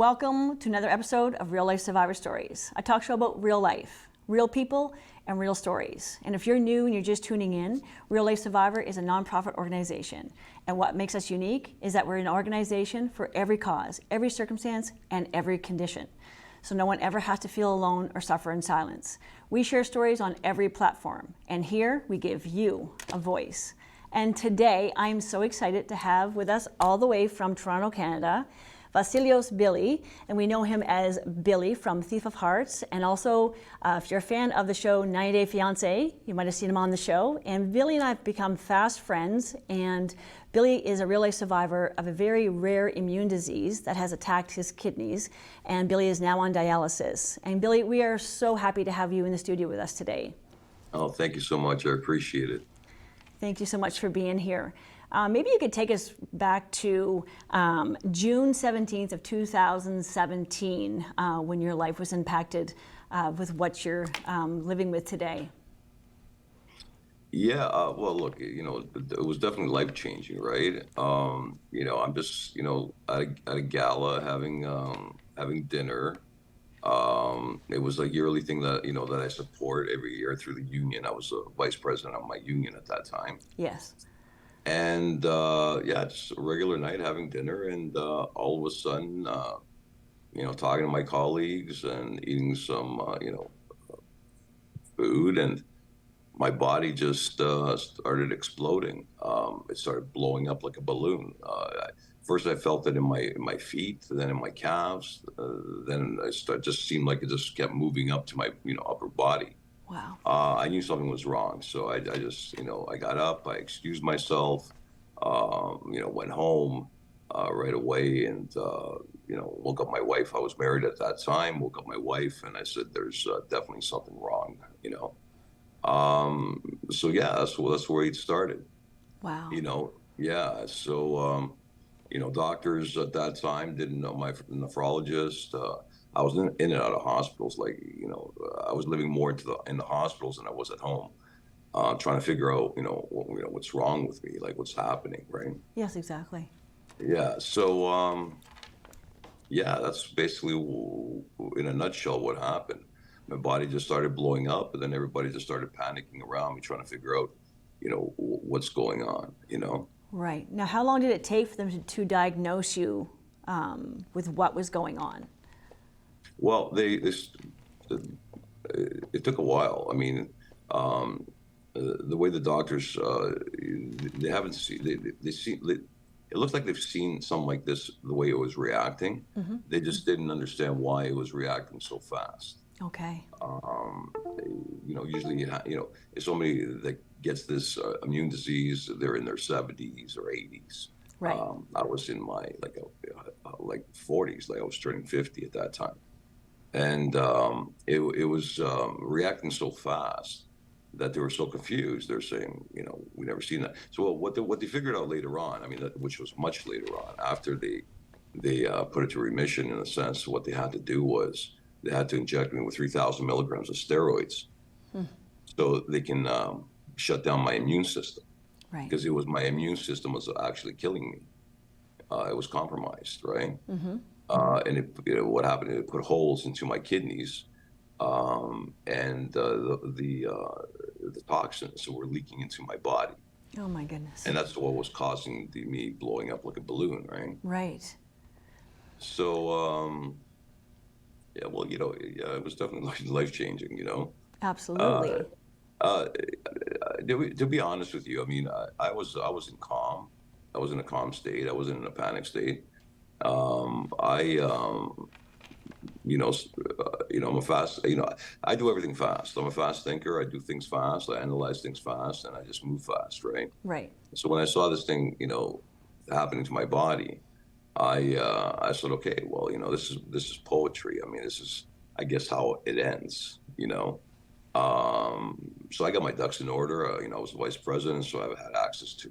Welcome to another episode of Real Life Survivor Stories, a talk show about real life, real people, and real stories. And if you're new and you're just tuning in, Real Life Survivor is a nonprofit organization. And what makes us unique is that we're an organization for every cause, every circumstance, and every condition. So no one ever has to feel alone or suffer in silence. We share stories on every platform, and here we give you a voice. And today, I'm so excited to have with us all the way from Toronto, Canada, Vasilios Billy, and we know him as Billy from Thief of Hearts, and also if you're a fan of the show 90 Day Fiancé, you might have seen him on the show, and Billy and I have become fast friends, and Billy is a real life survivor of a very rare immune disease that has attacked his kidneys, and Billy is now on dialysis. And Billy, we are so happy to have you in the studio with us today. Oh, thank you so much. I appreciate it. Thank you so much for being here. Maybe you could take us back to June 17th of 2017 when your life was impacted with what you're living with today. Yeah, well, look, it was definitely life-changing, right? I'm just, at a gala having dinner. It was a yearly thing that I support every year through the union. I was a vice president of my union at that time. Yes. And just a regular night having dinner, and all of a sudden, talking to my colleagues and eating some, food, and my body just started exploding. It started blowing up like a balloon. First, I felt it in my feet, then in my calves. Then just seemed like it just kept moving up to my upper body. Wow. I knew something was wrong, so I just I got up, I excused myself, went home right away, and woke up my wife. I was married at that time. Woke up my wife, and I said, "There's definitely something wrong," So yeah, that's where it started. Wow. Yeah. So doctors at that time didn't know my nephrologist. I was in and out of hospitals. I was living more in the hospitals than I was at home, trying to figure out, what's wrong with me, like what's happening, right? Yes, exactly. Yeah. So, that's basically, in a nutshell, what happened. My body just started blowing up, and then everybody just started panicking around me, trying to figure out, what's going on, Right. Now, how long did it take for them to diagnose you with what was going on? Well, it took a while. I mean, the way the doctors, they haven't seen, they see, it looks like they've seen something like this, the way it was reacting. Mm-hmm. They just didn't understand why it was reacting so fast. Okay. Usually, if somebody that gets this immune disease, they're in their 70s or 80s. Right. I was in my like 40s, like I was turning 50 at that time. And it was reacting so fast that they were so confused. They're saying, we never seen that. So what they figured out later on, which was much later on, after they put it to remission, in a sense, what they had to do was they had to inject me with 3,000 milligrams of steroids, so they can shut down my immune system. Right. Because my immune system was actually killing me. It was compromised, right? Mm-hmm. And what happened? It put holes into my kidneys, and the toxins were leaking into my body. Oh my goodness. And that's what was causing me blowing up like a balloon, right? Right. So it was definitely life changing, Absolutely. To be honest with you, I was in calm. I was in a calm state. I wasn't in a panic state. I'm a fast, I do everything fast. I'm a fast thinker. I do things fast. I analyze things fast, and I just move fast, right? Right. So when I saw this thing, happening to my body, I said, okay, well, this is poetry. This is, I guess, how it ends, So I got my ducks in order. I was the vice president, so I've had access to,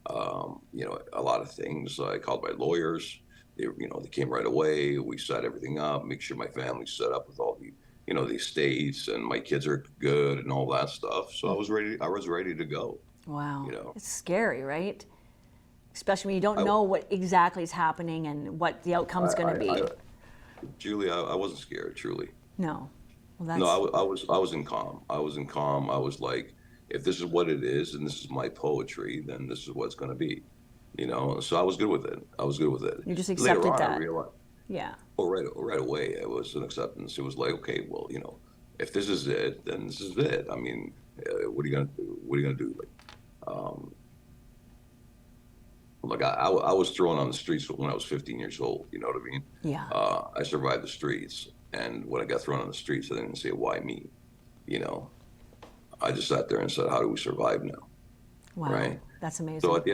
a lot of things. I called my lawyers. They came right away. We set everything up, make sure my family's set up with all the, the estates, and my kids are good and all that stuff. So I was ready to go. Wow. It's scary, right? Especially when you don't know what exactly is happening and what the outcome is going to be. Julie, I wasn't scared, truly. No. Well, No, that's I was in calm. I was in calm. I was like, if this is what it is, and this is my poetry, then this is what it's going to be, you know. So I was good with it. I was good with it. you just Later accepted on, I that. realized, Yeah. right away, it was an acceptance. It was like, okay, well, you know, if this is it, then this is it. I mean, what are you gonna do? What are you gonna do? Um, like I was thrown on the streets when I was 15 years old. You know what I mean? Yeah. I survived the streets, and when I got thrown on the streets, I didn't say, why me? You know, I just sat there and said, how do we survive now? Wow. Right. That's So amazing. at the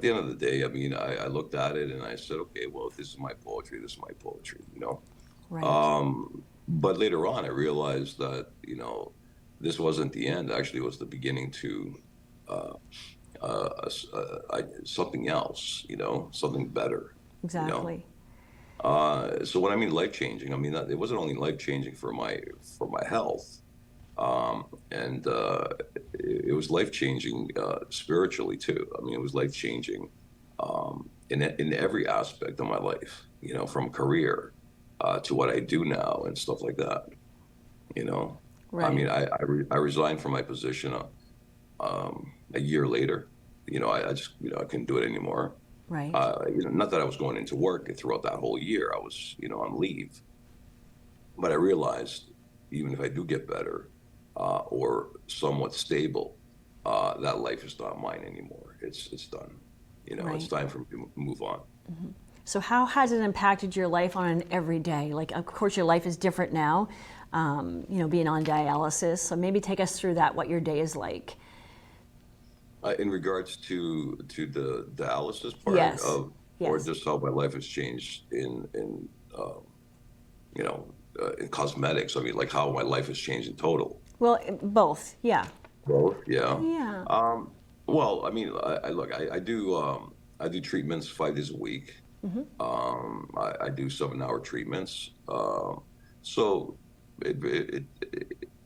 end of the day, I mean, I looked at it and I said, okay, well, this is my poetry. This is my poetry. You know. Right. But later on, I realized that, you know, this wasn't the end. Actually, it was the beginning to uh, something else. You know, something better. You know. Exactly. So when I mean life changing, I mean that it wasn't only life changing for my health, and it was life changing spiritually too. I mean, it was life changing in every aspect of my life. You know, from career to what I do now and stuff like that. You know, I Right. mean, I resigned from my position a year later. You know, I just you know I couldn't do it anymore. Right. You know, not that I was going into work throughout that whole year. I was, you know, on leave. But I realized even if I do get better or somewhat stable, that life is not mine anymore. It's done. You know, it's Right. time for me to move on. So how has it impacted your life on an everyday? Like, of course, your life is different now, you know, being on dialysis. So maybe take us through that, what your day is like. In regards to the dialysis part Yes. of, or Yes. just how my life has changed you know, in cosmetics. I mean, like how my life has changed in total. Well, both. Yeah. Both, yeah. Yeah. Well, I mean, I look, I do treatments 5 days a week. I do 7-hour treatments. So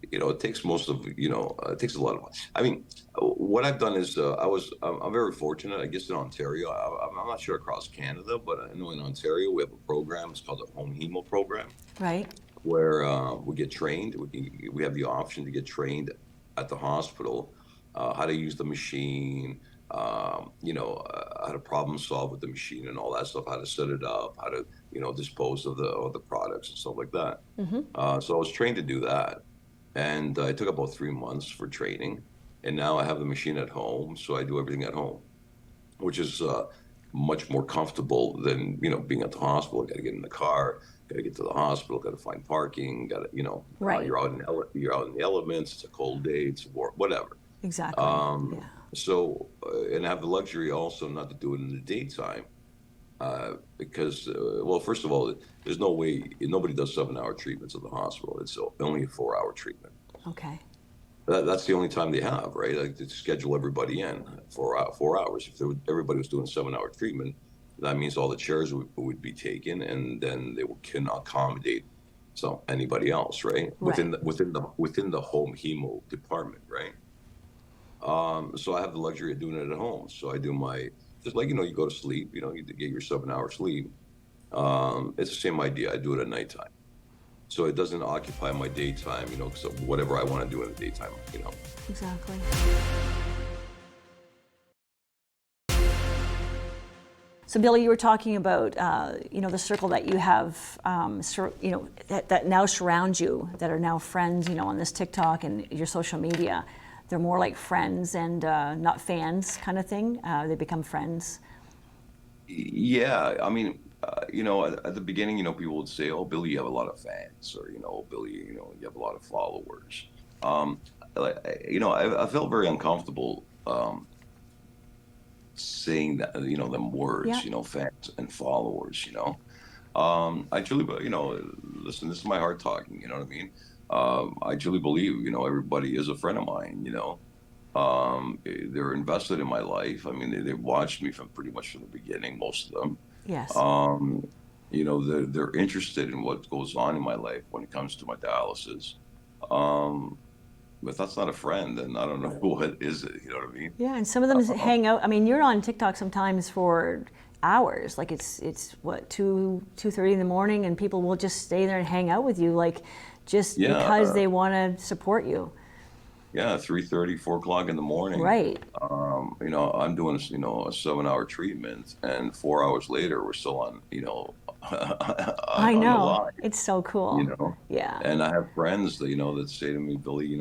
you know, it takes most of, you know, it takes a lot of, I mean, what I've done is I'm very fortunate, I guess in Ontario, I'm not sure across Canada, but I know in Ontario we have a program, it's called the Home Hemo program, Right. where we get trained. We have the option to get trained at the hospital how to use the machine, you know, how to problem solve with the machine and all that stuff, how to set it up, how to you know dispose of the products and stuff like that. So I was trained to do that, and it took about 3 months for training. And now I have the machine at home, so I do everything at home, which is much more comfortable than you know being at the hospital. Got to get in the car, got to get to the hospital, got to find parking, got to you know Right. you're out in the elements. It's a cold day, it's war, whatever. Exactly. Um, Yeah. so and I have the luxury also not to do it in the daytime because well, first of all, there's no way nobody does 7-hour treatments at the hospital. It's only a 4-hour treatment. Okay. That's the only time they have, right? Like to schedule everybody in for 4 hours. If everybody was doing a 7-hour treatment, that means all the chairs would be taken, and then they can accommodate anybody else, right? Right. Within the home hemo department, right? So I have the luxury of doing it at home. So I do my just like you know you go to sleep, you know you get your 7-hour sleep. It's the same idea. I do it at nighttime. So it doesn't occupy my daytime, you know, so whatever I want to do in the daytime, you know. Exactly. So, Billy, you were talking about, you know, the circle that you have, you know, that now surround you, that are now friends, you know, on this TikTok and your social media. They're more like friends and not fans kind of thing. They become friends. Yeah, I mean, you know, at the beginning, you know, people would say, "Oh, Billy, you have a lot of fans," or you know, "Oh, Billy, you know, you have a lot of followers." Um, you know, I felt very uncomfortable saying that, you know, them Yeah. words, you know, fans and followers, you know. I truly, you know, listen, this is my heart talking, you know what I mean? I truly believe, you know, everybody is a friend of mine, you know. They're invested in my life. I mean, they've watched me from pretty much from the beginning, most of them. Yes. Um, you know, they're interested in what goes on in my life when it comes to my dialysis. Um, if that's not a friend, then I don't know what is it, you know what I mean? Yeah, and some of them Um, hang out. I mean, you're on TikTok sometimes for hours. Like it's what, 2:30 in the morning, and people will just stay there and hang out with you, like just Yeah, because they want to support you. yeah, 3:30, 4 o'clock in the morning. Right. I'm doing a 7-hour treatment, and 4 hours later, we're still on, I on the know. line, It's so you cool. know. Yeah. And I have friends that, that say to me, Billy,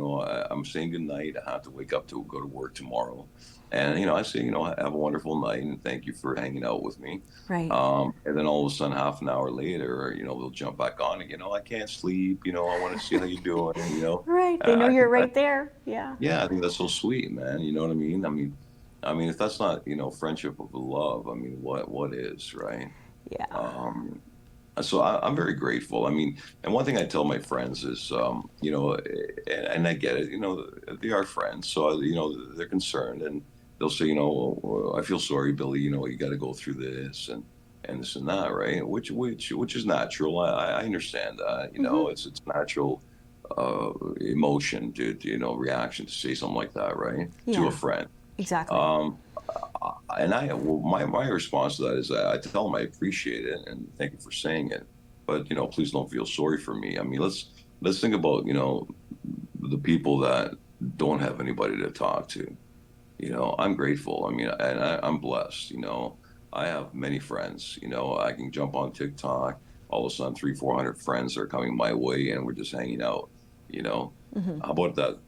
I'm saying goodnight. I have to wake up to go to work tomorrow. And, I say, have a wonderful night and thank you for hanging out with me. Right. And then all of a sudden, half an hour later, they'll jump back on again. I can't sleep. I want to see how you're doing. Right. They know I you're think right there. Yeah. yeah, I think that's so sweet, man. You know what I mean? I mean, if that's not, friendship of love, I mean, what is, right? Yeah. Um, so I'm very grateful. I mean, and one thing I tell my friends is, and I get it, they are friends, so they're concerned, and they'll say, well, I feel sorry, Billy. You got to go through this and this and that, right? Which is natural. I understand that. Hmm. It's natural emotion reaction to say something like that, right? To a Yeah. friend. Exactly. Um, and well, my response to that is that I tell them I appreciate it and thank you for saying it, but please don't feel sorry for me. I mean, let's think about the people that don't have anybody to talk to. I'm grateful. I mean, and I'm blessed. I have many friends. I can jump on TikTok. All of a sudden, 300, 400 friends are coming my way, and we're just hanging out. You know, Hmm. how about that?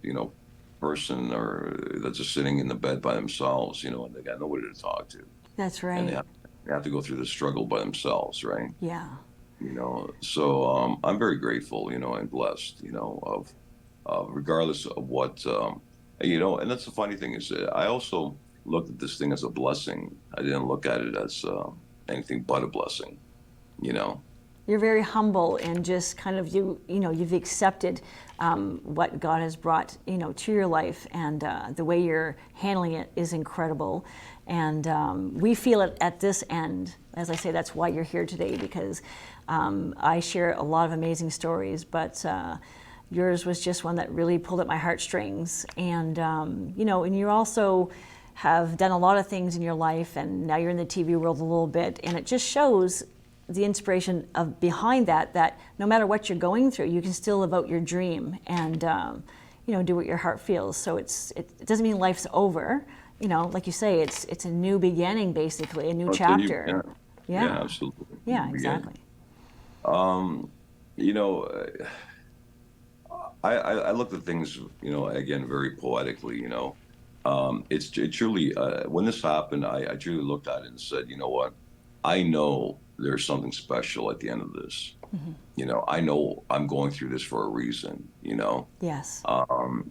Person or that's just sitting in the bed by themselves. And they got nobody to talk to, That's and right. they have to go through the struggle by themselves, right? Yeah. So I'm very grateful. And blessed. Of regardless of what and that's the funny thing is that I also looked at this thing as a blessing. I didn't look at it as anything but a blessing. You know, You're very humble and just kind of you've accepted what God has brought to your life, and the way you're handling it is incredible. And we feel it at this end. As I say, that's why you're here today, because I share a lot of amazing stories, but yours was just one that really pulled at my heartstrings. And and you also have done a lot of things in your life, and now you're in the TV world a little bit, and it just shows the inspiration of behind that no matter what you're going through, you can still live out your dream and do what your heart feels. So it doesn't mean life's over. Like you say, it's a new beginning, basically a new I'll tell you, chapter. yeah, yeah, Yeah. absolutely. Yeah. Again, Exactly. you know, I looked at things, again, very poetically. It truly when this happened, I truly looked at it and said, you know what, I know there's something special at the end of this. Hmm. I know I'm going through this for a reason. Yes. Um,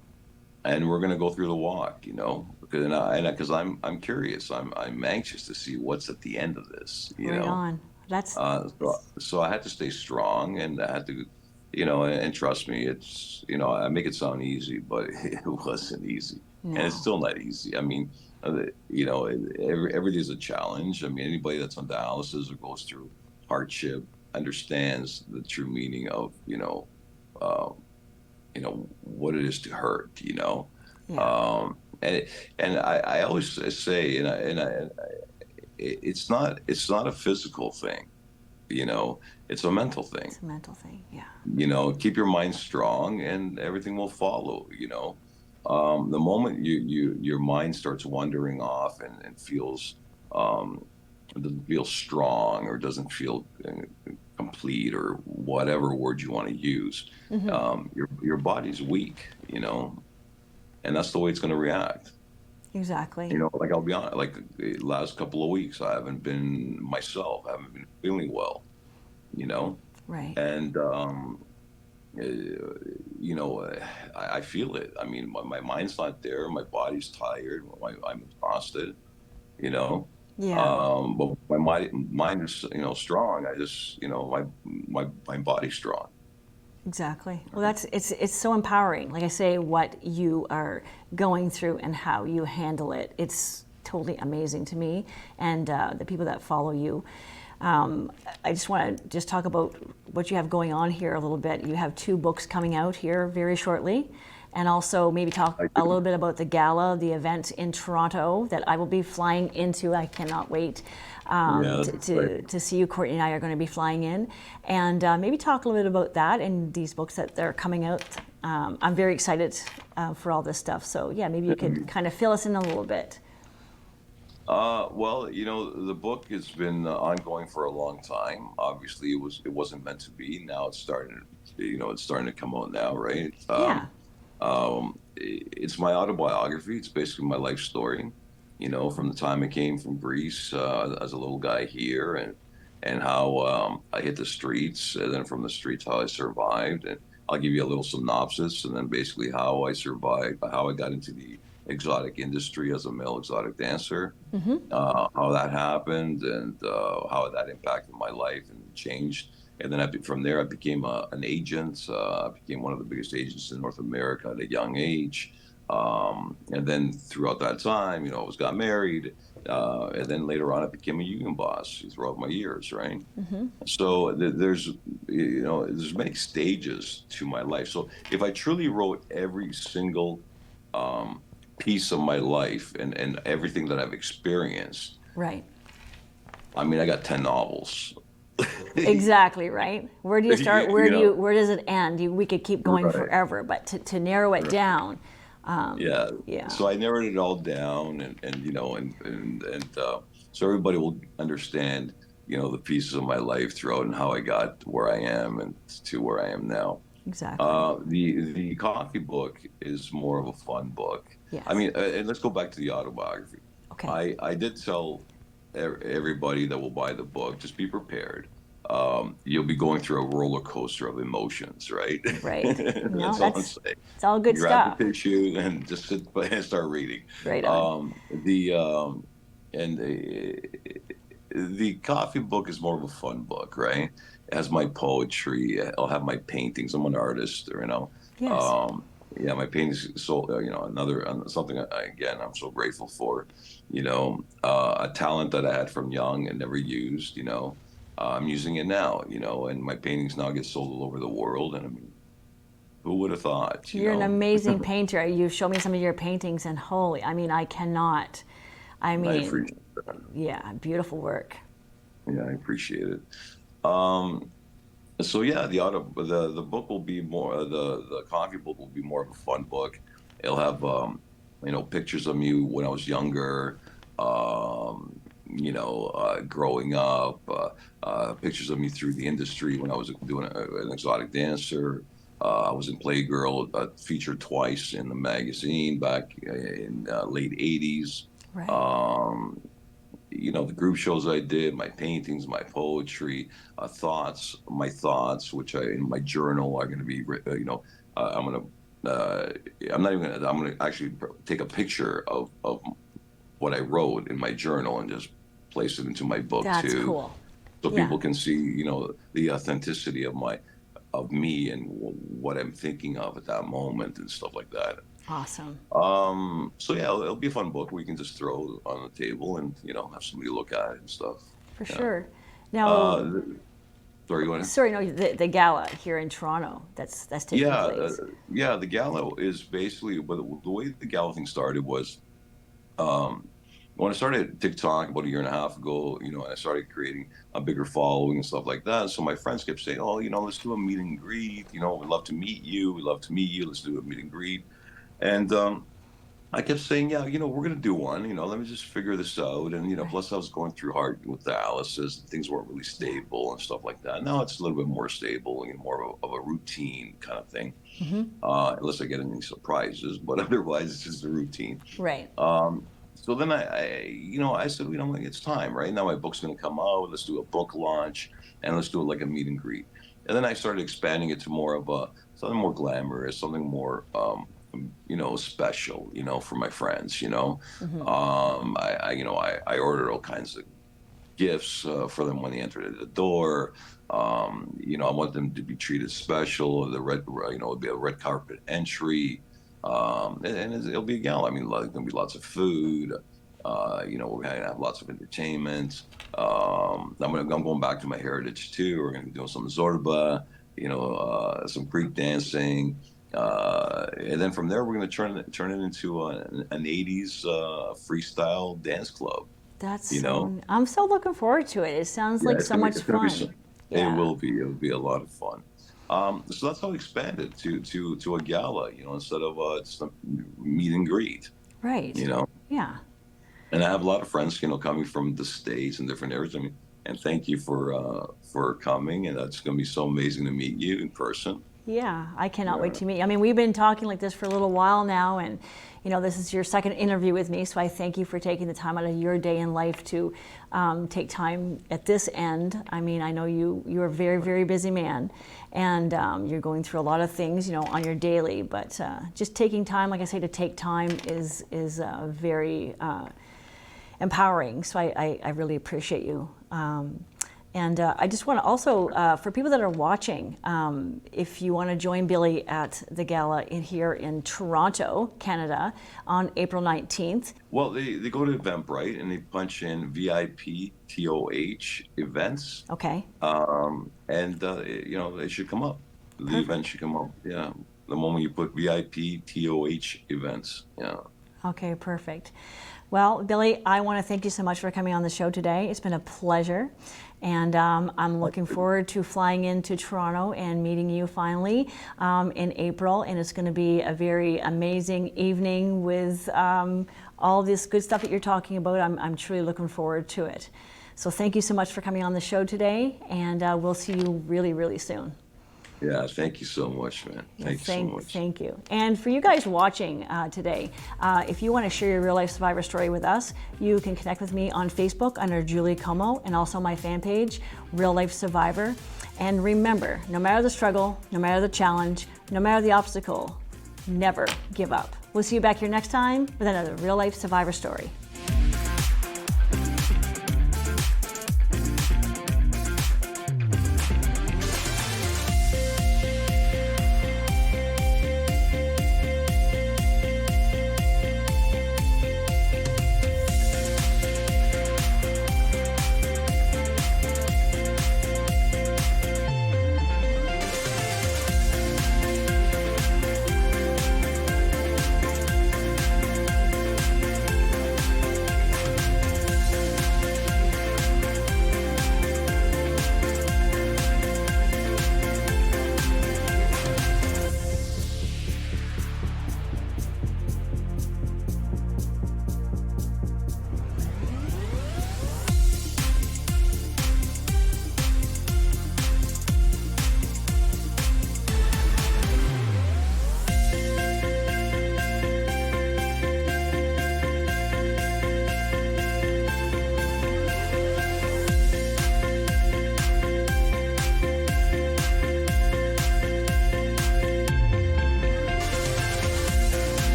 and we're gonna go through the walk. Because I'm curious. I'm anxious to see what's at the end of this. Right on. That's So I had to stay strong, and I had to, and trust me, it's, I make it sound easy, but it wasn't easy, and it's no. still not easy. I mean, every day's a challenge. I mean, anybody that's on dialysis or goes through hardship understands the true meaning of, uh, what it is to hurt. Yeah. And I always say, it's not a physical thing. It's a mental thing. It's a mental thing. Yeah. Keep your mind strong and everything will follow. The moment your mind starts wandering off and feels doesn't feel strong or doesn't feel complete or whatever word you want to use, Hmm. your body's weak, and that's the way it's going to react. Exactly. Like I'll be honest, like the last couple of weeks, I haven't been myself. I haven't been feeling well, you know, Right. and uh, I feel it. I mean, my mind's not there. My body's tired. I'm exhausted, you know. Yeah. But my mind is, strong. I just, my body's strong. Exactly. Well, it's so empowering. Like I say, what you are going through and how you handle it, it's totally amazing to me and the people that follow you. I just want to talk about what you have going on here a little bit. You have 2 books coming out here very shortly, and also maybe talk I a do. little bit about the gala, the event in Toronto that I will be flying into. I cannot wait Yeah, to, that's to, exciting. to see you. Courtney and I are going to be flying in, and maybe talk a little bit about that and these books that they're coming out. I'm very excited for all this stuff. So yeah, maybe you could kind of fill us in a little bit. Well, the book has been ongoing for a long time. Obviously, it wasn't meant to be. Now it's starting, it's starting to come out now, right? Yeah. It's my autobiography. It's basically my life story, from the time I came from Greece as a little guy here, and how I hit the streets, and then from the streets how I survived. And I'll give you a little synopsis, and then basically how I survived, how I got into the exotic industry as a male exotic dancer, how that happened, and how that impacted my life and changed. And then from there, I became an agent. I became one of the biggest agents in North America at a young age. And then throughout that time, I got married. And then later on, I became a union boss throughout my years, right? So there's many stages to my life. So if I truly wrote every single um, piece of my life and everything that I've experienced, Right. I mean, I got 10 novels. Exactly, right. Where do you start? you, you know, Where does it end? We could keep going right, forever, but to narrow it right. down, Yeah. yeah, So I narrowed it all down and so everybody will understand, the pieces of my life throughout and how I got where I am and to where I am now. exactly. The coffee book is more of a fun book. I Yes. mean, and let's go back to the autobiography. Okay. I did tell everybody that will buy the book, just be prepared. You'll be going through a roller coaster of emotions, right? Right. No, That's all I'm that's saying. it's all good Grab the stuff. tissue and just sit and start reading. Right on. The and the coffee book is more of a fun book, right? It has my poetry. I'll have my paintings. I'm an artist, Yes. Um, yeah, my paintings. So another something again I'm so grateful for. A talent that I had from young and never used. I'm using it now. And my paintings now get sold all over the world. And I mean, who would have thought? You're an amazing painter. You've shown me some of your paintings, and holy, I mean, I cannot. I I mean, appreciate that. yeah, beautiful work. Yeah, I appreciate it. Um, So yeah, the book will be more the coffee book will be more of a fun book. It'll have pictures of me when I was younger, growing up, pictures of me through the industry when I was doing an exotic dancer. I was in Playgirl, featured twice in the magazine back in late '80s. Right. Um, the group shows I did, my paintings, my poetry, my thoughts, which in my journal are going to be, I'm going to, I'm not even going to, I'm going to actually take a picture of what I wrote in my journal and just place it into my book That's too. cool. So Yeah. people can see, the authenticity of me and what I'm thinking of at that moment and stuff like that. Awesome. So yeah, it'll be a fun book we can just throw on the table and have somebody look at it and stuff. For Yeah. sure. Now, Uh, Sorry, go ahead. sorry, no, the gala here in Toronto that's taking Yeah, place. yeah. The gala is basically, but the way the gala thing started was um, when I started TikTok about a year and a half ago. I started creating a bigger following and stuff like that. So my friends kept saying, "Oh, let's do a meet and greet. We'd love to meet you. We'd love to meet you. Let's do a meet and greet." And I kept saying, yeah, we're going to do one, let me just figure this out. And, Right. plus I was going through hard with dialysis and things weren't really Yeah. stable and stuff like that. Now it's a little bit more stable, more of a routine kind of thing, unless I get any surprises, but otherwise it's just a routine. Right. So then I said, it's time, right? Now my book's going to come out. Let's do a book launch and let's do it like a meet and greet. And then I started expanding it to more of something more glamorous, something more, special, for my friends, I ordered all kinds of gifts for them when they entered the door. I want them to be treated special. It'll be a red carpet entry, and it'll be a gala. I mean, there's gonna be lots of food. We're gonna have lots of entertainment. I'm going back to my heritage too. We're gonna be doing some Zorba, some Greek dancing. And then from there, we're going to turn it into an 80s freestyle dance club. That's You know, so, I'm so looking forward to it. It sounds yeah, like so much it's gonna be some. fun. It Yeah. will be. It'll be a lot of fun. So that's how we expanded to a gala. Instead of just a meet and greet. Right. You know, Yeah. and I have a lot of friends, coming from the states and different areas. I mean, and thank you for coming. And that's going to be so amazing to meet you in person. Yeah, I cannot wait Yeah. to meet you. I mean, we've been talking like this for a little while now, and this is your second interview with me, so I thank you for taking the time out of your day in life to take time at this end. I mean, I know you're a very, very busy man, and you're going through a lot of things, on your daily. But just taking time, like I say, to take time is very empowering. So I really appreciate you. And I just want to also, for people that are watching, if you want to join Billy at the gala here in Toronto, Canada, on April 19th. Well, they go to Eventbrite and they punch in VIP TOH events, Okay, and it should come up. The perfect. event should come up. Yeah, the moment you put VIP TOH events. Yeah. Okay, perfect. Well, Billy, I want to thank you so much for coming on the show today. It's been a pleasure. And I'm looking forward to flying into Toronto and meeting you finally in April. And it's going to be a very amazing evening with all this good stuff that you're talking about. I'm truly looking forward to it. So thank you so much for coming on the show today. And we'll see you really, really soon. Yeah, thank you so much, man. Thank you so much. Thank you. And for you guys watching today, if you want to share your real life survivor story with us, you can connect with me on Facebook under Julie Comeau, and also my fan page, Real Life Survivor. And remember, no matter the struggle, no matter the challenge, no matter the obstacle, never give up. We'll see you back here next time with another real life survivor story.